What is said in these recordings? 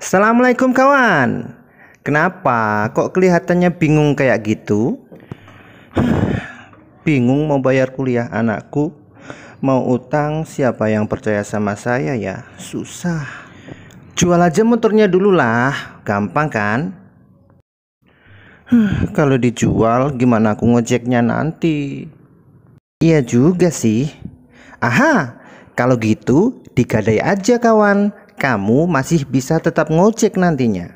Assalamualaikum kawan. Kenapa kok kelihatannya bingung kayak gitu? Bingung mau bayar kuliah anakku, mau utang, siapa yang percaya sama saya ya? Susah. Jual aja motornya dulu lah, gampang kan? Kalau dijual gimana aku ngojeknya nanti? Iya juga sih. Aha, kalau gitu digadai aja kawan. Kamu masih bisa tetap ngojek nantinya.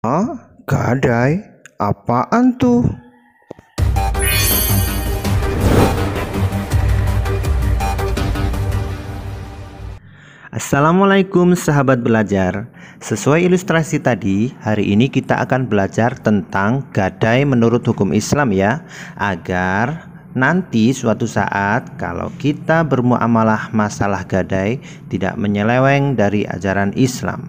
Oh, gadai? Apaan tuh? Assalamualaikum sahabat belajar. Sesuai ilustrasi tadi, hari ini kita akan belajar tentang gadai menurut hukum Islam ya, agar nanti suatu saat kalau kita bermuamalah masalah gadai tidak menyeleweng dari ajaran Islam.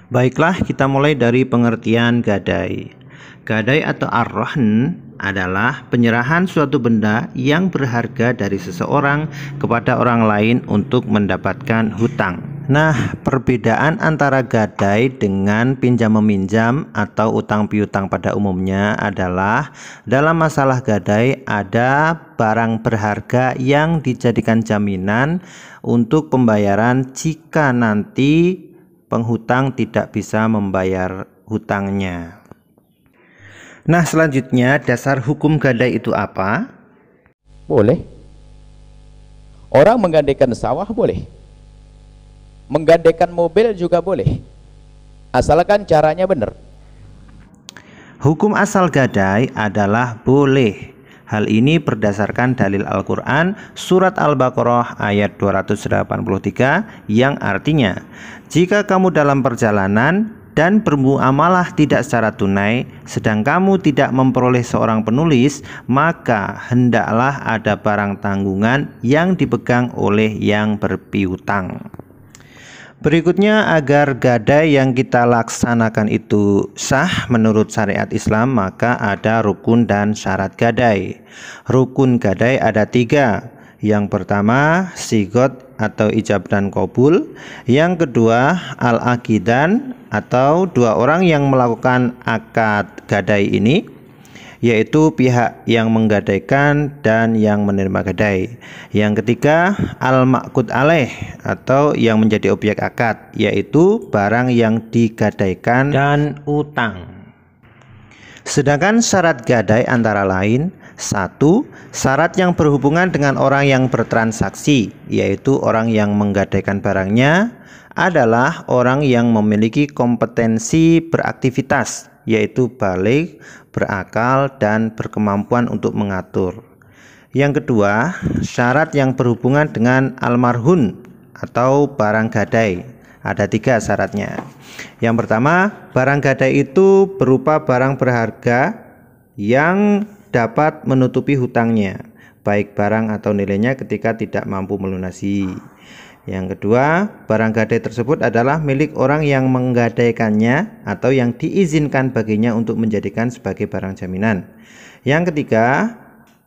Baiklah, kita mulai dari pengertian gadai. Gadai atau ar-rahn adalah penyerahan suatu benda yang berharga dari seseorang kepada orang lain untuk mendapatkan hutang. Nah, perbedaan antara gadai dengan pinjam meminjam atau utang piutang pada umumnya adalah dalam masalah gadai ada barang berharga yang dijadikan jaminan untuk pembayaran jika nanti penghutang tidak bisa membayar hutangnya. Nah, selanjutnya dasar hukum gadai itu apa? Boleh. Orang menggadaikan sawah boleh. Menggadaikan mobil juga boleh. Asalkan caranya benar. Hukum asal gadai adalah boleh. Hal ini berdasarkan dalil Al-Quran surat Al-Baqarah ayat 283 yang artinya, jika kamu dalam perjalanan dan bermuamalah tidak secara tunai, sedang kamu tidak memperoleh seorang penulis, maka hendaklah ada barang tanggungan yang dipegang oleh yang berpiutang. Berikutnya, agar gadai yang kita laksanakan itu sah menurut syariat Islam, maka ada rukun dan syarat gadai. Rukun gadai ada 3. Yang pertama, sigot atau ijab dan qabul. Yang kedua, al-aqidan atau 2 orang yang melakukan akad gadai ini, yaitu pihak yang menggadaikan dan yang menerima gadai. Yang ketiga, al-maqud alaih atau yang menjadi objek akad, yaitu barang yang digadaikan dan utang. Sedangkan syarat gadai antara lain: 1. Syarat yang berhubungan dengan orang yang bertransaksi, yaitu orang yang menggadaikan barangnya adalah orang yang memiliki kompetensi beraktivitas, yaitu balik, berakal, dan berkemampuan untuk mengatur. Yang kedua, syarat yang berhubungan dengan almarhun atau barang gadai. Ada 3 syaratnya. Yang pertama, barang gadai itu berupa barang berharga yang dapat menutupi hutangnya, baik barang atau nilainya ketika tidak mampu melunasi. Yang kedua, barang gadai tersebut adalah milik orang yang menggadaikannya atau yang diizinkan baginya untuk menjadikan sebagai barang jaminan. Yang ketiga,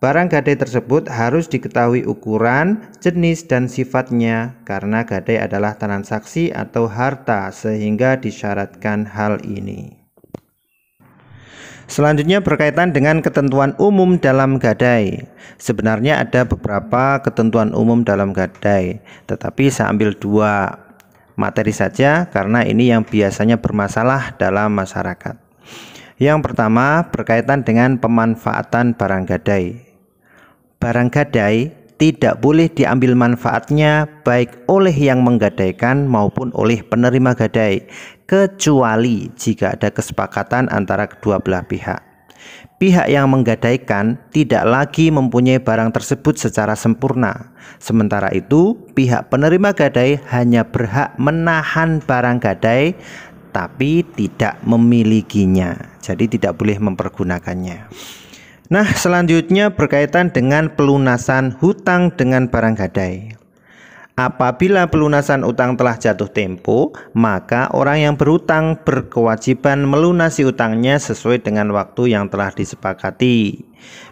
barang gadai tersebut harus diketahui ukuran, jenis, dan sifatnya karena gadai adalah transaksi atau harta sehingga disyaratkan hal ini. Selanjutnya berkaitan dengan ketentuan umum dalam gadai. Sebenarnya ada beberapa ketentuan umum dalam gadai, tetapi saya ambil 2 materi saja karena ini yang biasanya bermasalah dalam masyarakat. Yang pertama berkaitan dengan pemanfaatan barang gadai. Barang gadai tidak boleh diambil manfaatnya baik oleh yang menggadaikan maupun oleh penerima gadai, kecuali jika ada kesepakatan antara kedua belah pihak. Pihak yang menggadaikan tidak lagi mempunyai barang tersebut secara sempurna. Sementara itu, pihak penerima gadai hanya berhak menahan barang gadai tapi tidak memilikinya. Jadi tidak boleh mempergunakannya. Nah, selanjutnya berkaitan dengan pelunasan hutang dengan barang gadai. Apabila pelunasan utang telah jatuh tempo, maka orang yang berutang berkewajiban melunasi utangnya sesuai dengan waktu yang telah disepakati.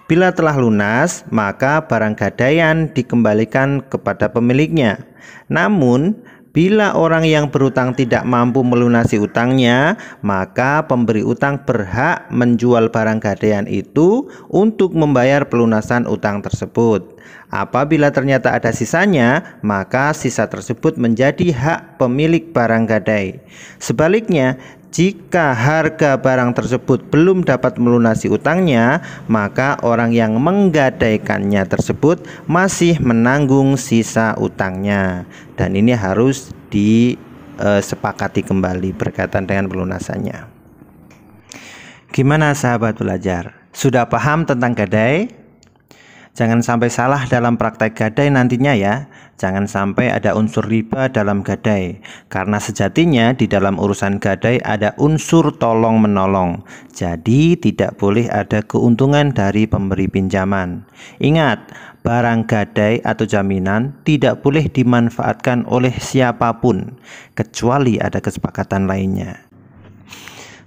Bila telah lunas, maka barang gadaian dikembalikan kepada pemiliknya. Namun, Bila orang yang berutang tidak mampu melunasi utangnya, maka pemberi utang berhak menjual barang gadaian itu untuk membayar pelunasan utang tersebut. Apabila ternyata ada sisanya, maka sisa tersebut menjadi hak pemilik barang gadai. Sebaliknya, jika harga barang tersebut belum dapat melunasi utangnya, maka orang yang menggadaikannya tersebut masih menanggung sisa utangnya. Dan ini harus disepakati kembali berkaitan dengan pelunasannya. Gimana sahabat belajar? Sudah paham tentang gadai? Jangan sampai salah dalam praktek gadai nantinya ya. Jangan sampai ada unsur riba dalam gadai. Karena sejatinya di dalam urusan gadai ada unsur tolong menolong. Jadi tidak boleh ada keuntungan dari pemberi pinjaman. Ingat, barang gadai atau jaminan tidak boleh dimanfaatkan oleh siapapun kecuali ada kesepakatan lainnya.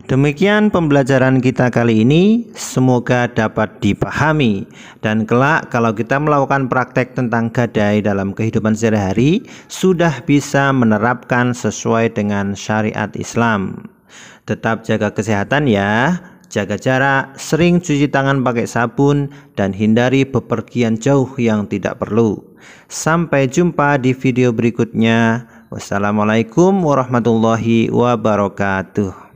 Demikian pembelajaran kita kali ini, semoga dapat dipahami dan kelak kalau kita melakukan praktek tentang gadai dalam kehidupan sehari-hari sudah bisa menerapkan sesuai dengan syariat Islam. Tetap jaga kesehatan ya, jaga jarak, sering cuci tangan pakai sabun dan hindari bepergian jauh yang tidak perlu. Sampai jumpa di video berikutnya. Wassalamualaikum warahmatullahi wabarakatuh.